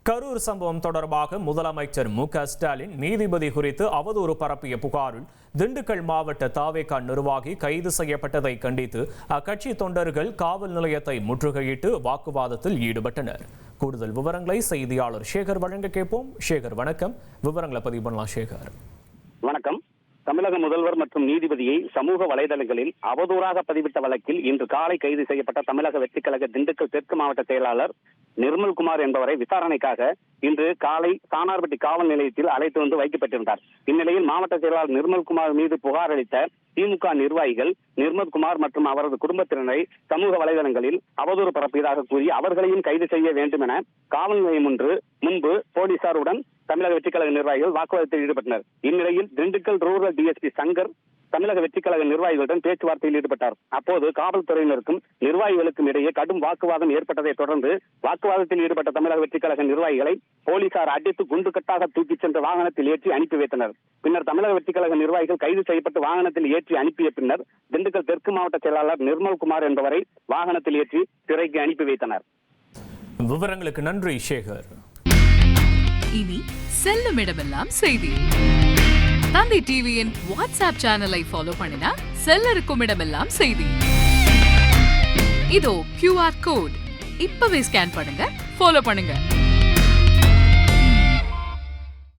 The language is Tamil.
கரூர் சம்பவம் தொடர்பாக முதலமைச்சர் மு.க.ஸ்டாலின் நீதிபதி குறித்து அவதூறு பரப்பிய புகாரில் திண்டுக்கல் மாவட்ட தாவேகா நிர்வாகி கைது செய்யப்பட்டதை கண்டித்து அக்கட்சி தொண்டர்கள் காவல் நிலையத்தை முற்றுகையிட்டு வாக்குவாதத்தில் ஈடுபட்டனர். கூடுதல் விவரங்களை செய்தியாளர் சேகர் வழங்க கேட்போம். சேகர் வணக்கம். விவரங்களை பதிவு பண்ணலாம். சேகர் வணக்கம். தமிழக முதல்வர் மற்றும் நீதிபதியை சமூக வலைதளங்களில் அவதூறாக பதிவிட்ட வழக்கில் இன்று காலை கைது செய்யப்பட்ட தமிழக வெற்றிக் கழக திண்டுக்கல் தெற்கு மாவட்ட செயலாளர் நிர்மல்குமார் என்பவரை விசாரணைக்காக இன்று காலை சானார்பட்டி காவல் நிலையத்தில் அழைத்து வந்து வைக்கப்பட்டிருந்தார். இந்நிலையில் மாவட்ட செயலாளர் நிர்மல்குமார் மீது புகார் அளித்த திமுக நிர்வாகிகள் நிர்மல்குமார் மற்றும் அவரது குடும்பத்தினரை சமூக வலைதளங்களில் அவதூறு பரப்பியதாக கூறி அவர்களையும் கைது செய்ய வேண்டும் என காவல் நிலையம் முன்பு போலீசாருடன் தமிழக வெற்றிக் கழக நிர்வாகிகள் வாக்குவாதத்தில் ஈடுபட்டனர். இந்நிலையில் திண்டுக்கல் ரூரல் டிஎஸ்பி சங்கர் தமிழக வெற்றிக் கழக நிர்வாகிகளுடன் பேச்சுவார்த்தையில் ஈடுபட்டார். அப்போது காவல்துறையினருக்கும் நிர்வாகிகளுக்கும் இடையே கடும் வாக்குவாதம் ஏற்பட்டதை தொடர்ந்து வாக்குவாதத்தில் ஈடுபட்ட தமிழக வெற்றிக் கழக நிர்வாகிகளை போலீசார் அடித்து குண்டுகட்டாக தூக்கிச் சென்ற வாகனத்தில் ஏற்றி அனுப்பி வைத்தனர். பின்னர் தமிழக வெற்றிக் கழக நிர்வாகிகள் கைது செய்யப்பட்டு வாகனத்தில் ஏற்றி அனுப்பிய பின்னர் திண்டுக்கல் தெற்கு மாவட்ட செயலாளர் நிர்மல்குமார் என்பவரை வாகனத்தில் ஏற்றி சிறைக்கு அனுப்பி வைத்தனர். விவரங்களுக்கு நன்றி சேகர். இனி செல்லும் இடமெல்லாம் செய்தி. தந்தை டிவியின் வாட்ஸ்அப் சேனலை ஃபாலோ பண்ணினா செல்லருக்கும் இடமெல்லாம் செய்தி. இதோ QR கோட் இப்பவே ஸ்கேன் பண்ணுங்க, ஃபாலோ பண்ணுங்க.